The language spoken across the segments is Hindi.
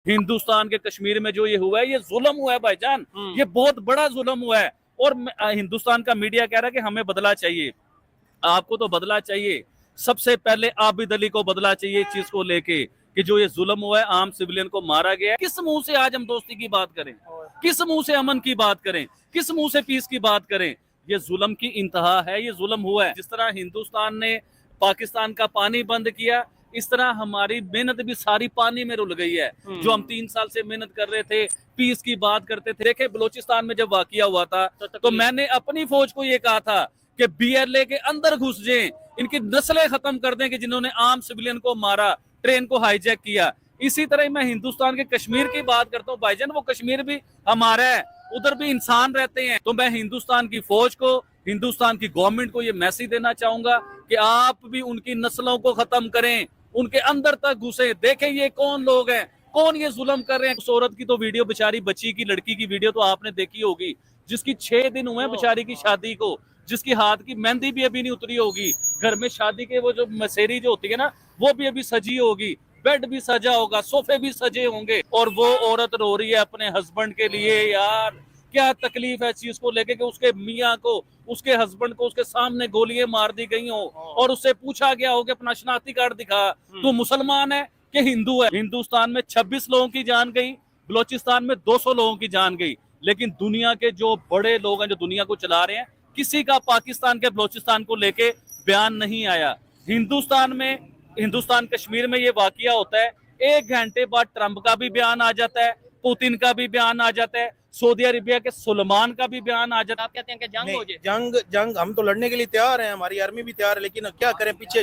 हिंदुस्तान के कश्मीर में जो ये हुआ है, ये जुल्म हुआ है भाईजान, ये बहुत बड़ा जुल्म हुआ है। और हिंदुस्तान का मीडिया कह रहा है कि हमें बदला चाहिए। आपको तो बदला चाहिए, सबसे पहले आबिद अली को बदला चाहिए इस चीज को लेके कि जो ये जुल्म हुआ है, आम सिविलियन को मारा गया है। किस मुंह से आज हम दोस्ती की बात करें, किस मुंह से अमन की बात करें, किस मुंह से पीस की बात करें? ये जुल्म की इंतहा है, ये जुल्म हुआ है। जिस तरह हिंदुस्तान ने पाकिस्तान का पानी बंद किया, इस तरह हमारी मेहनत भी सारी पानी में रुल गई है। जो हम 3 साल से मेहनत कर रहे थे, पीस की बात करते थे। देखे बलोचिस्तान में जब वाकया हुआ था तो मैंने अपनी फौज को ये कहा था कि बीएलए के अंदर घुस जाएं, इनकी नस्लें खत्म कर दें कि जिन्होंने आम सिविलियन को मारा, ट्रेन को हाईजैक किया। इसी तरह मैं हिंदुस्तान के कश्मीर की बात करता हूँ भाईजान, वो कश्मीर भी हमारा है, उधर भी इंसान रहते हैं। तो मैं हिंदुस्तान की फौज को, हिंदुस्तान की गवर्नमेंट को ये मैसेज देना चाहूंगा कि आप भी उनकी नस्लों को खत्म करें, उनके अंदर तक घुसे, देखें ये कौन लोग हैं, कौन ये जुल्म कर रहे हैं। उस औरत की तो वीडियो, बेचारी बच्ची की, लड़की की वीडियो तो आपने देखी होगी, जिसकी 6 दिन हुए बेचारी की शादी को, जिसकी हाथ की मेहंदी भी अभी नहीं उतरी होगी। घर में शादी के वो जो मसेरी जो होती है ना, वो भी अभी सजी होगी, बेड भी सजा होगा, सोफे भी सजे होंगे, और वो औरत रो रही है अपने हस्बैंड के लिए। यार क्या तकलीफ है इस चीज को लेके कि उसके मियाँ को, उसके हस्बैंड को उसके सामने गोलियां मार दी गई हो, और उससे पूछा गया हो कि अपना शनाख्ती कार्ड दिखा, तू मुसलमान है कि हिंदू है। हिंदुस्तान में 26 लोगों की जान गई, बलोचिस्तान में 200 लोगों की जान गई। लेकिन दुनिया के जो बड़े लोग हैं, जो दुनिया को चला रहे हैं, किसी का पाकिस्तान के बलोचिस्तान को लेके बयान नहीं आया। हिंदुस्तान कश्मीर में ये वाकया होता है, 1 घंटे बाद ट्रंप का भी बयान आ जाता है, पुतिन का भी बयान आ जाता है, सऊदी अरेबिया के सुलेमान का भी बयान आ जाता है। आप कहते हैं कि जंग हो जाए? जंग हम तो लड़ने के लिए तैयार हैं, हमारी आर्मी भी तैयार है, लेकिन क्या करें, पीछे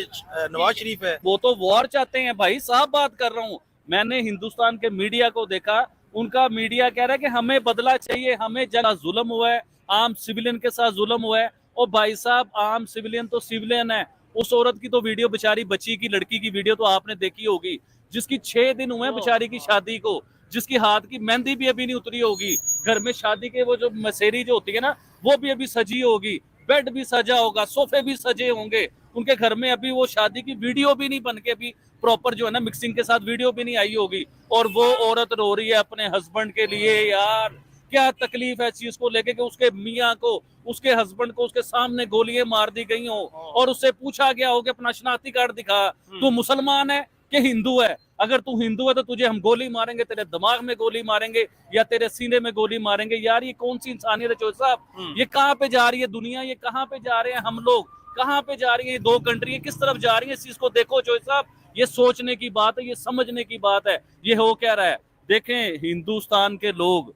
नवाज शरीफ है। वो तो वॉर चाहते हैं भाई साहब, बात कर रहा हूँ। मैंने हिंदुस्तान के मीडिया को देखा, उनका मीडिया कह रहा है कि हमें बदला चाहिए, हमें जना जुल्म हुआ है, आम सिविलियन के साथ जुल्म हुआ है। और भाई साहब, आम सिविलियन तो सिविलियन है। उस औरत की तो वीडियो, बेचारी बच्ची की, लड़की की वीडियो तो आपने देखी होगी, जिसकी 6 दिन हुए बेचारी की शादी को, जिसकी हाथ की मेहंदी भी अभी नहीं उतरी होगी। घर में शादी के वो जो मसेरी जो होती है ना, वो भी अभी सजी होगी, बेड भी सजा होगा, सोफे भी सजे होंगे। उनके घर में अभी वो शादी की वीडियो भी नहीं बन के, अभी प्रॉपर जो है ना मिक्सिंग के साथ वीडियो भी नहीं आई होगी, और वो औरत रो रही है अपने हस्बैंड के लिए। यार क्या तकलीफ है इस चीज को लेके कि उसके मियाँ को, उसके हस्बैंड को उसके सामने गोलियां मार दी गई हो, और उससे पूछा गया हो कि अपना शनाख्ती कार्ड दिखा, तू मुसलमान है कि हिंदू है। अगर तू हिंदू है तो तुझे हम गोली मारेंगे, तेरे दिमाग में गोली मारेंगे या तेरे सीने में गोली मारेंगे। यार ये कौन सी इंसानियत है चौधरी साहब? ये कहाँ पे जा रही है दुनिया, ये कहाँ पे जा रहे हैं हम लोग, कहाँ पे जा रही है ये 2 कंट्री, किस तरफ जा रही है? इस चीज को देखो चौधरी साहब, ये सोचने की बात है, ये समझने की बात है, ये हो क्या रहा है। देखें, हिंदुस्तान के लोग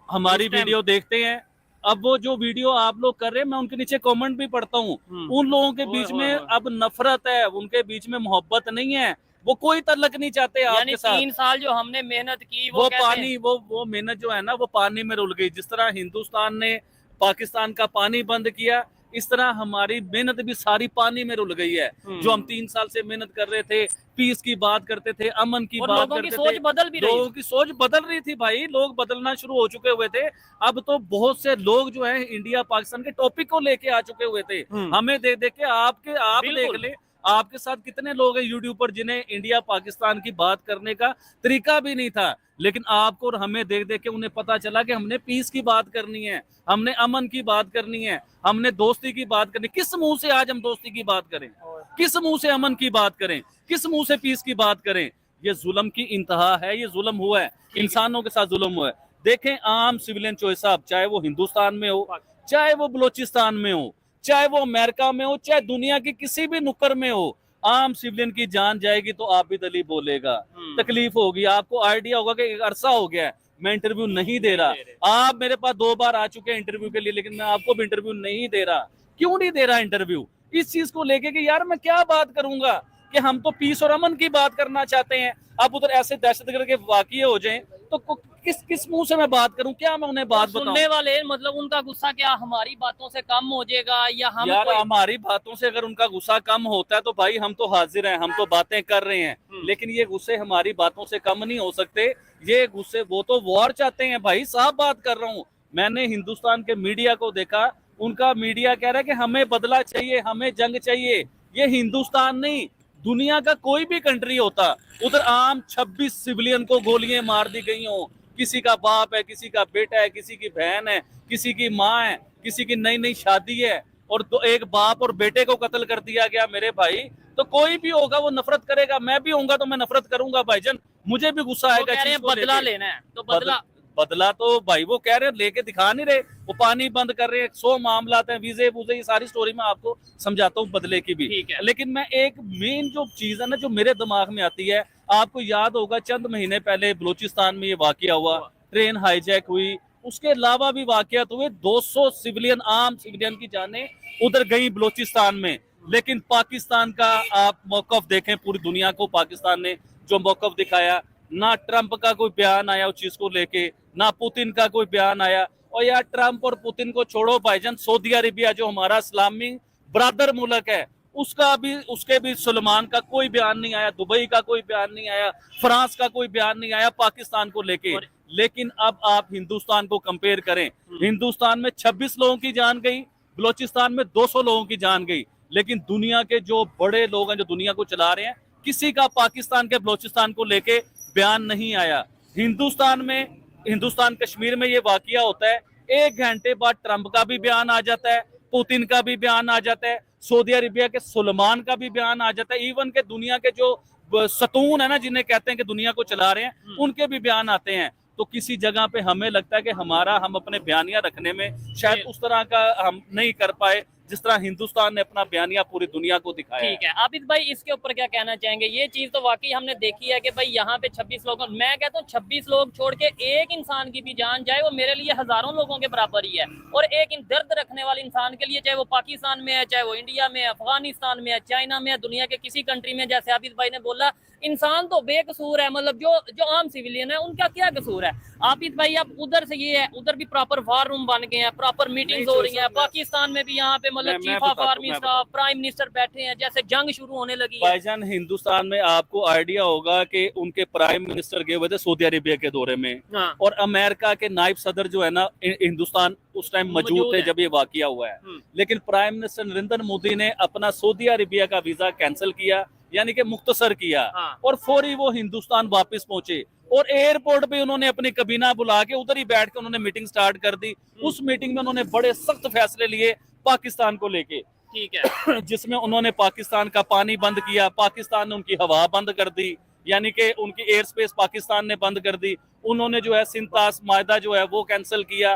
हमारी वीडियो देखते हैं। अब वो जो वीडियो आप लोग कर रहे हैं, मैं उनके नीचे कमेंट भी पढ़ता हूँ, उन लोगों के बीच में अब नफरत है, उनके बीच में मोहब्बत नहीं है, वो कोई तल्लक नहीं चाहते आपके साथ। 3 साल जो हमने मेहनत की, वो पानी, वो मेहनत जो है ना, वो पानी में रुल गई। जिस तरह हिंदुस्तान ने पाकिस्तान का पानी बंद किया, इस तरह हमारी मेहनत भी सारी पानी में रुल गई है। जो हम 3 साल से मेहनत कर रहे थे, पीस की बात करते थे, अमन की बात करते थे, सोच बदल भी रही, लोगों की सोच बदल रही थी भाई, लोग बदलना शुरू हो चुके हुए थे। अब तो बहुत से लोग जो है इंडिया पाकिस्तान के टॉपिक को लेके आ चुके हुए थे। हमें देख देख के आप देख ले, आपके साथ कितने लोग हैं यूट्यूब पर जिन्हें इंडिया पाकिस्तान की बात करने का तरीका भी नहीं था, लेकिन आपको और हमें देख देख के उन्हें पता चला कि हमने पीस की बात करनी है, हमने अमन की बात करनी है, हमने दोस्ती की बात करनी। किस मुंह से आज हम दोस्ती की बात करें, किस मुंह से अमन की बात करें, किस मुंह से पीस की बात करें? ये जुल्म की इंतहा है, ये जुल्म हुआ है, इंसानों के साथ जुल्म हुआ है। देखें, आम सिविलियन चौधरी साहब, चाहे वो हिंदुस्तान में हो, चाहे वो बलोचिस्तान में हो, चाहे वो अमेरिका में हो, चाहे दुनिया की किसी भी नुक्कड़ में हो, आम सिविलियन की जान जाएगी तो आबिद अली बोलेगा, तकलीफ होगी। आपको आइडिया होगा कि एक अरसा हो गया है मैं इंटरव्यू नहीं दे रहा। आप मेरे पास 2 बार आ चुके हैं इंटरव्यू के लिए, लेकिन मैं आपको भी इंटरव्यू नहीं दे रहा। क्यों नहीं दे रहा इंटरव्यू? इस चीज को लेके कि यार मैं क्या बात करूंगा, कि हम तो पीस और अमन की बात करना चाहते हैं। अब उधर ऐसे दहशतगर्द के वाकये हो जाएं तो किस मुंह से मैं बात करूं, क्या मैं उन्हें बात बताऊं? सुनने वाले मतलब उनका गुस्सा क्या हमारी बातों से कम हो जाएगा, या हम यार हमारी बातों से अगर उनका गुस्सा कम होता है तो भाई हम तो हाजिर हैं, हम तो बातें कर रहे हैं, लेकिन ये गुस्से हमारी बातों से कम नहीं हो सकते। ये गुस्से, वो तो वॉर चाहते हैं भाई साहब, बात कर रहा हूँ। मैंने हिंदुस्तान के मीडिया को देखा, उनका मीडिया कह रहा है कि हमें बदला चाहिए, हमें जंग चाहिए। ये हिंदुस्तान नहीं, दुनिया का कोई भी कंट्री होता, उधर आम 26 सिविलियन को गोलियां मार दी गई हो, किसी का बाप है, किसी का बेटा है, किसी की बहन है, किसी की माँ है, किसी की नई नई शादी है, और एक बाप और बेटे को कत्ल कर दिया गया मेरे भाई, तो कोई भी होगा वो नफरत करेगा। मैं भी होऊंगा तो मैं नफरत करूंगा भाईजान, मुझे भी गुस्सा वो आएगा। कह रहे हैं बदला लेना है, तो बदला बदला तो भाई वो कह रहे हैं, लेके दिखा नहीं रहे, वो पानी बंद कर रहे हैं, 100 मामला हैं, वीजे वूजे, ये सारी स्टोरी मैं आपको समझाता हूँ बदले की भी। ठीक है। लेकिन मैं एक मेन जो चीज है ना जो मेरे दिमाग में आती है, आपको याद होगा चंद महीने पहले बलूचिस्तान में ये वाकया हुआ, ट्रेन हाईजैक हुई, उसके अलावा भी वाकयात हुए, 200 सिविलियन, आम सिविलियन की जानें उधर गई बलूचिस्तान में। लेकिन पाकिस्तान का आप मौकफ देखें, पूरी दुनिया को पाकिस्तान ने जो मौकफ दिखाया, ना ट्रंप का कोई बयान आया उस चीज को लेके, ना पुतिन का कोई बयान आया। और यार ट्रंप और पुतिन को छोड़ो भाईजान, सऊदी अरेबिया जो हमारा इस्लामी ब्रदर मुल्क है, उसके भी सलमान का कोई बयान नहीं आया, दुबई का कोई बयान नहीं आया, फ्रांस का कोई बयान नहीं आया पाकिस्तान को लेके। लेकिन अब आप हिंदुस्तान को कंपेयर करें, हिंदुस्तान में 26 लोगों की जान गई, बलूचिस्तान में 200 लोगों की जान गई। लेकिन दुनिया के जो बड़े लोग हैं जो दुनिया को चला रहे हैं, किसी का पाकिस्तान के बलूचिस्तान को लेके बयान नहीं आया। हिंदुस्तान कश्मीर में ये वाकया होता है, 1 घंटे बाद ट्रंप का भी बयान आ जाता है, पुतिन का भी बयान आ जाता है, सऊदी अरेबिया के सुलेमान का भी बयान आ जाता है, इवन के दुनिया के जो सतून है ना, जिन्हें कहते हैं कि दुनिया को चला रहे हैं, उनके भी बयान आते हैं। तो किसी जगह पे हमें लगता है कि हम अपने बयानिया रखने में शायद उस तरह का हम नहीं कर पाए जिस तरह हिंदुस्तान ने अपना बयानिया पूरी दुनिया को दिखाया। ठीक है, आबिद भाई इसके ऊपर क्या कहना चाहेंगे? ये चीज तो वाकई हमने देखी है कि भाई यहाँ पे 26 लोगों, मैं कहता हूँ 26 लोग छोड़ के एक इंसान की भी जान जाए, वो मेरे लिए हजारों लोगों के बराबर ही है। और एक दर्द रखने वाले इंसान के लिए, चाहे वो पाकिस्तान में है, चाहे वो इंडिया में है, अफगानिस्तान में है, चाइना में है, दुनिया के किसी कंट्री में, जैसे आबिद भाई ने बोला, इंसान तो बेकसूर है, मतलब जो आम सिविलियन है उनका क्या कसूर है? आबिद भाई अब उधर से ये है, उधर भी प्रॉपर वार रूम बन गए हैं, प्रॉपर मीटिंग्स हो रही हैं, पाकिस्तान में भी यहाँ पे मतलब chief of army staff, prime minister बैठे हैं, जैसे जंग शुरू होने लगी है। भाईजान हिंदुस्तान में आपको आइडिया होगा कि उनके प्राइम मिनिस्टर गए हुए थे सऊदी अरेबिया के दौरे में, और अमेरिका के नायब सदर जो है ना हिंदुस्तान उस टाइम मौजूद थे जब ये वाकया हुआ है। लेकिन प्राइम मिनिस्टर नरेंद्र मोदी ने अपना सऊदी अरेबिया का वीजा कैंसिल किया, यानी कि मुख्तसर किया, और फौरी वो हिंदुस्तान वापस पहुंचे, और एयरपोर्ट पे उन्होंने अपनी कबीना बुला के उधर ही बैठ के उन्होंने मीटिंग स्टार्ट कर दी। उस मीटिंग में उन्होंने बड़े सख्त फैसले लिए पाकिस्तान को लेके, ठीक है, जिसमें उन्होंने पाकिस्तान का पानी बंद किया, पाकिस्तान ने उनकी हवा बंद कर दी, यानी कि उनकी एयर स्पेस पाकिस्तान ने बंद कर दी। उन्होंने जो है सिंतास मायदा जो है वो कैंसिल किया।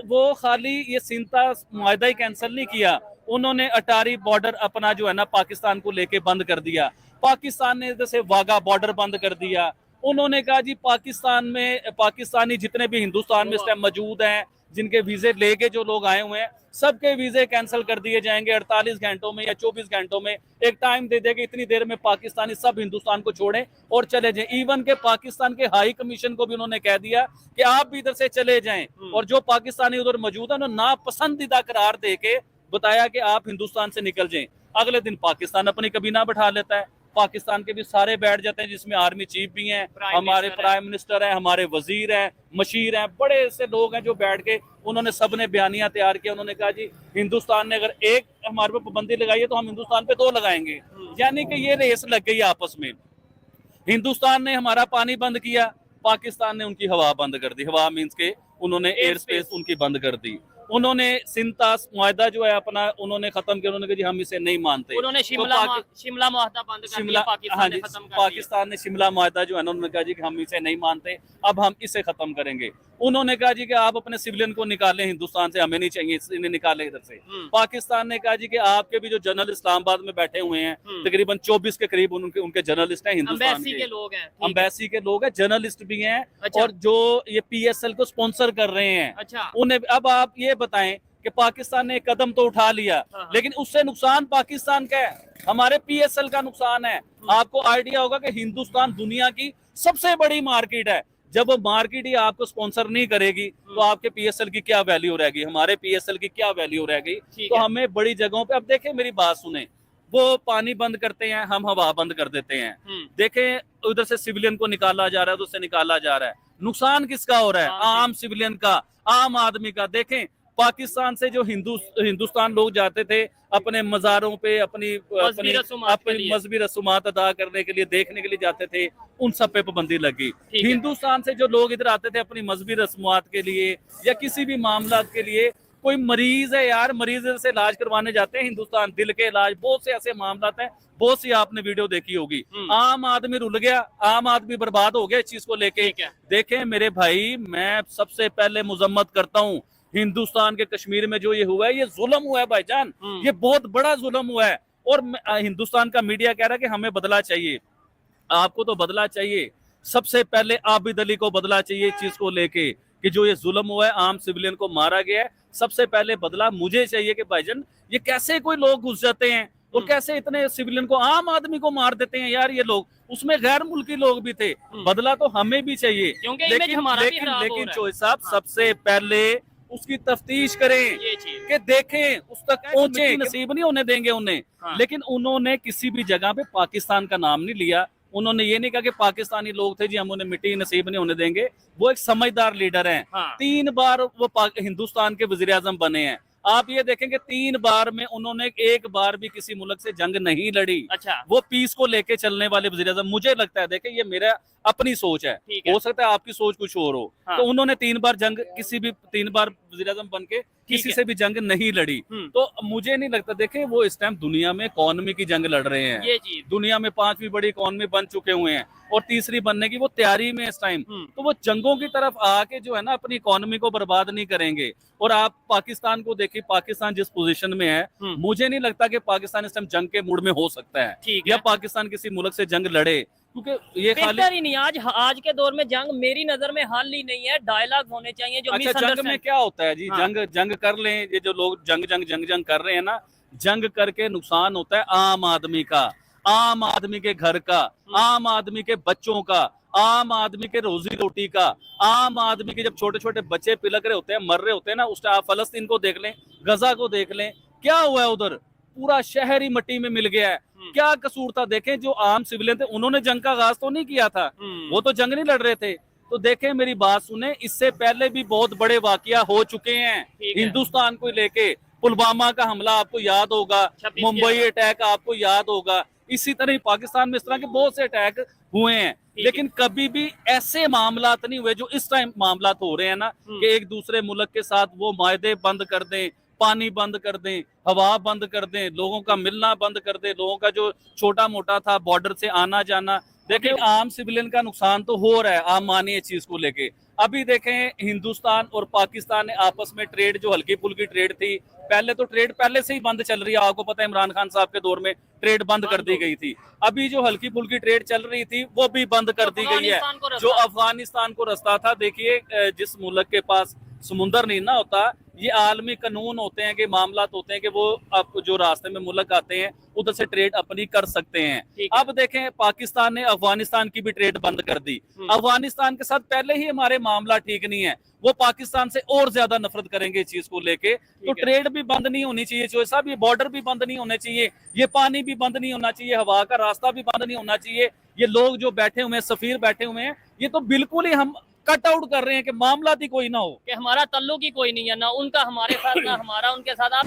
वो खाली ये सिंतास मायदा ही कैंसिल नहीं किया, उन्होंने अटारी बॉर्डर अपना जो है ना पाकिस्तान को लेके बंद कर दिया। पाकिस्तान ने जैसे वाघा बॉर्डर बंद कर दिया। उन्होंने कहा जी पाकिस्तान में पाकिस्तानी जितने भी हिंदुस्तान में इस टाइम मौजूद हैं, जिनके वीजे लेके जो लोग आए हुए हैं, सबके वीजे कैंसिल कर दिए जाएंगे 48 घंटों में या 24 घंटों में। एक टाइम दे देगा, इतनी देर में पाकिस्तानी सब हिंदुस्तान को छोड़ें और चले जाएं। इवन के पाकिस्तान के हाई कमीशन को भी उन्होंने कह दिया कि आप भी इधर से चले जाएं, और जो पाकिस्तानी उधर मौजूद है उन्होंने नापसंदीदा करार दे के बताया कि आप हिंदुस्तान से निकल जाएं। अगले दिन पाकिस्तान अपनी कबीना बैठा लेता है, पाकिस्तान के भी सारे बैठ जाते हैं, जिसमें आर्मी चीफ भी हैं, हमारे प्राइम मिनिस्टर हैं, हमारे वजीर हैं, मशीर हैं, बड़े ऐसे लोग हैं जो बैठ के उन्होंने सबने बयानिया तैयार किया। उन्होंने कहा जी हिंदुस्तान ने अगर एक हमारे पे पाबंदी लगाई है तो हम हिंदुस्तान पे 2 लगाएंगे। यानी कि ये रेस लग गई आपस में। हिंदुस्तान ने हमारा पानी बंद किया, पाकिस्तान ने उनकी हवा बंद कर दी। हवा मीन्स के उन्होंने एयर स्पेस उनकी बंद कर दी। उन्होंने सिंतास मुआहदा जो है अपना उन्होंने खत्म किया। उन्होंने कहा जी हम इसे नहीं मानते। उन्होंने शिमला मुआहदा बंद कर दिया, पाकिस्तान ने खत्म कर दिया। पाकिस्तान ने शिमला मुआहदा जो है ना उन्होंने कहा जी कि हम इसे नहीं मानते, अब हम इसे खत्म करेंगे। उन्होंने कहा जी कि आप अपने सिविलियन को निकालें हिंदुस्तान से, हमें नहीं चाहिए, इन्हें निकालें इधर से। पाकिस्तान ने कहा जी कि आपके भी जो जर्नल इस्लामाबाद में बैठे हुए हैं, तकरीबन 24 के करीब उनके जर्नलिस्ट हैं हिंदुस्तान के लोग हैं, अम्बेसी के लोग हैं, जर्नलिस्ट भी हैं, और जो ये PSL को स्पॉन्सर कर रहे हैं। अच्छा। उन्हें अब आप ये बताएं कि पाकिस्तान ने एक कदम तो उठा लिया, लेकिन उससे नुकसान पाकिस्तान का है, हमारे PSL का नुकसान है। आपको आइडिया होगा कि हिंदुस्तान दुनिया की सबसे बड़ी मार्केट है। जब वो मार्केट ही आपको स्पॉन्सर नहीं करेगी तो आपके PSL की क्या वैल्यू रहेगी, हमारे PSL की क्या वैल्यू रहेगी। तो हमें बड़ी जगहों पे, अब देखें मेरी बात सुने, वो पानी बंद करते हैं, हम हवा बंद कर देते हैं। देखें उधर से सिविलियन को निकाला जा रहा है, उधर से निकाला जा रहा है, नुकसान किसका हो रहा है? आम सिविलियन का, आम आदमी का। देखें पाकिस्तान से जो हिंदुस्तान लोग जाते थे अपने मज़ारों पे अपनी मजहबी रसूमात अदा करने के लिए, देखने के लिए जाते थे, उन सब पे पाबंदी लगी। हिंदुस्तान से जो लोग इधर आते थे अपनी मजहबी रस्मात के लिए या किसी भी मामला के लिए, कोई मरीज है यार, मरीज से इलाज करवाने जाते हैं हिंदुस्तान, दिल के इलाज, बहुत से ऐसे मामला हैं, बहुत सी आपने वीडियो देखी होगी। आम आदमी रुल गया, आम आदमी बर्बाद हो गया इस चीज को लेके। देखें मेरे भाई, मैं सबसे पहले मुजम्मत करता हूँ हिंदुस्तान के कश्मीर में जो ये हुआ है, ये जुल्म हुआ है भाईजान, ये बहुत बड़ा जुल्म हुआ है। और हिंदुस्तान का मीडिया कह रहा है कि हमें बदला चाहिए। आपको तो बदला चाहिए, सबसे पहले आबिद अली को बदला चाहिए इस चीज को लेके कि जो ये जुल्म हुआ है, आम सिविलियन को मारा गया है, सबसे पहले बदला मुझे चाहिए कि भाईजान ये कैसे कोई लोग घुस जाते हैं और कैसे इतने सिविलियन को, आम आदमी को मार देते हैं यार ये लोग, उसमें गैर मुल्की लोग भी थे। बदला तो हमें भी चाहिए, लेकिन चोइस साहब सबसे पहले उसकी तफ्तीश करें कि देखें, उस तक पहुंचे, नसीब नहीं होने देंगे उन्हें। लेकिन उन्होंने किसी भी जगह पे पाकिस्तान का नाम नहीं लिया, उन्होंने ये नहीं कहा कि पाकिस्तानी लोग थे जी हम उन्हें मिट्टी नसीब नहीं होने देंगे। वो एक समझदार लीडर हैं। 3 बार वो हिंदुस्तान के वजीर आजम बने हैं। आप ये देखेंगे 3 बार में उन्होंने एक बार भी किसी मुल्क से जंग नहीं लड़ी। अच्छा, वो पीस को लेके चलने वाले वजीर आजम, मुझे लगता है, देखें ये मेरा अपनी सोच है, हो सकता है आपकी सोच कुछ और हो। तो उन्होंने 3 बार जंग, किसी भी 3 बार वजीर आजम बन के किसी से भी जंग नहीं लड़ी। तो मुझे नहीं लगता, देखें वो इस टाइम दुनिया में इकोनॉमी की जंग लड़ रहे हैं। दुनिया में 5वीं बड़ी इकोनॉमी बन चुके हुए हैं और तीसरी बनने की वो तैयारी में इस टाइम। तो वो जंगों की तरफ आके जो है ना अपनी इकोनॉमी को बर्बाद नहीं करेंगे। और आप पाकिस्तान को देखिए, पाकिस्तान जिस पोजीशन में है, मुझे नहीं लगता कि पाकिस्तान इस टाइम जंग के मूड में हो सकता है या पाकिस्तान किसी मुल्क से जंग लड़े, क्योंकि ये खाली ही नहीं। आज के दौर में जंग मेरी नजर में हल ही नहीं है, डायलॉग होने चाहिए जो अच्छा, जंग में क्या होता है जी? जंग कर लें, ये जो लोग जंग कर रहे हैं ना, जंग करके नुकसान होता है आम आदमी का, आम आदमी के घर का, आम आदमी के बच्चों का, आम आदमी के रोजी रोटी का, आम आदमी के जब छोटे छोटे बच्चे पिलक रहे होते हैं, मर रहे होते हैं ना, उस टाइम आप फलस्तीन को देख लें, गजा को देख लें, क्या हुआ है उधर, पूरा शहर ही मिट्टी में मिल गया है। क्या कसूर था? देखें जो आम सिविलियन थे उन्होंने जंग का आगाज तो नहीं किया था, वो तो जंग नहीं लड़ रहे थे। तो देखें मेरी बात सुने, इससे पहले भी बहुत बड़े वाकया हो चुके हैं हिंदुस्तान को लेके। पुलवामा का हमला आपको याद होगा, मुंबई अटैक आपको याद होगा, इसी तरह पाकिस्तान में इस तरह के बहुत से अटैक हुए हैं। लेकिन कभी भी ऐसे मामलात नहीं हुए जो इस टाइम मामलात हो रहे हैं ना, कि एक दूसरे मुल्क के साथ वो मायदे बंद कर दें, पानी बंद कर दें, हवा बंद कर दें, लोगों का मिलना बंद कर दें, लोगों का जो छोटा मोटा था बॉर्डर से आना जाना। देखिए आम सिविलियन का नुकसान तो हो रहा है, आप मानिए चीज को लेके। अभी देखें हिंदुस्तान और पाकिस्तान ने आपस में ट्रेड, जो हल्की फुल्की ट्रेड थी, पहले तो ट्रेड पहले से ही बंद चल रही है, आपको पता है इमरान खान साहब के दौर में ट्रेड बंद कर दी गई थी। अभी जो हल्की फुल्की ट्रेड चल रही थी वो भी बंद कर दी गई है। जो अफगानिस्तान को रास्ता था, देखिए जिस मुल्क के पास समुंदर नहीं ना होता, ये आलमी कानून होते हैं कि मामलात होते हैं कि वो आप जो रास्ते में मुल्क आते हैं उधर से ट्रेड अपनी कर सकते हैं। अब देखें पाकिस्तान ने अफगानिस्तान की भी ट्रेड बंद कर दी। अफगानिस्तान के साथ पहले ही हमारे मामला ठीक नहीं है, वो पाकिस्तान से और ज्यादा नफरत करेंगे इस चीज को लेके। तो ट्रेड भी बंद नहीं होनी चाहिए चोई साहब, ये बॉर्डर भी बंद नहीं होने चाहिए, ये पानी भी बंद नहीं होना चाहिए, हवा का रास्ता भी बंद नहीं होना चाहिए। ये लोग जो बैठे हुए हैं, सफीर बैठे हुए हैं, ये तो बिल्कुल ही हम कट आउट कर रहे हैं कि मामला ही कोई ना हो, कि हमारा तल्लुक ही कोई नहीं है, ना उनका हमारे साथ, ना हमारा उनके साथ। आप